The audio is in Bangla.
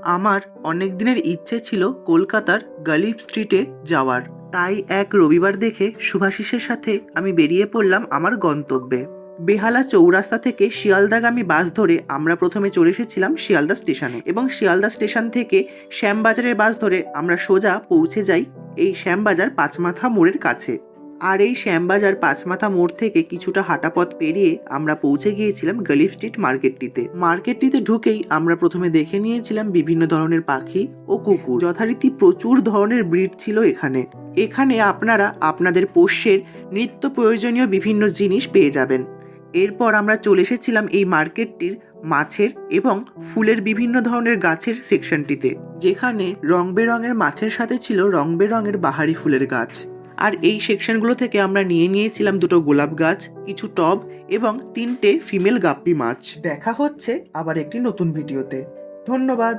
আমার অনেক দিনের ইচ্ছে ছিল কলকাতার গালিব স্ট্রিটে যাওয়ার, তাই এক রবিবার দেখে শুভাশিসের সাথে আমি বেরিয়ে পড়লাম আমার গন্তব্যে। বেহালা চৌরাস্তা থেকে শিয়ালদাগামী বাস ধরে আমরা প্রথমে চলে এসেছিলাম শিয়ালদা স্টেশনে, এবং শিয়ালদা স্টেশন থেকে শ্যামবাজারের বাস ধরে আমরা সোজা পৌঁছে যাই এই শ্যামবাজার পাঁচমাথা মোড়ের কাছে। আর এই শ্যামবাজার পাঁচমাথা মোড় থেকে কিছুটা হাঁটা পথ পেরিয়ে আমরা পৌঁছে গিয়েছিলাম গালিব স্ট্রিট মার্কেটটিতে ঢুকেই আমরা প্রথমে দেখে নিয়েছিলাম বিভিন্ন ধরনের পাখি ও কুকুর। যথারীতি প্রচুর ধরনের ব্রিড ছিল এখানে আপনারা আপনাদের পোষ্যের নিত্য প্রয়োজনীয় বিভিন্ন জিনিস পেয়ে যাবেন। এরপর আমরা চলে এসেছিলাম এই মার্কেটটির মাছের এবং ফুলের বিভিন্ন ধরনের গাছের সেকশনটিতে, যেখানে রং বেরঙের মাছের সাথে ছিল রং বেরঙের বাহারি ফুলের গাছ। আর এই সেকশনগুলো থেকে আমরা নিয়েছিলাম দুটো গোলাপ গাছ, কিছু টব এবং 3টে ফিমেল গাপ্পি মাছ। দেখা হচ্ছে আবার একটি নতুন ভিডিওতে। ধন্যবাদ।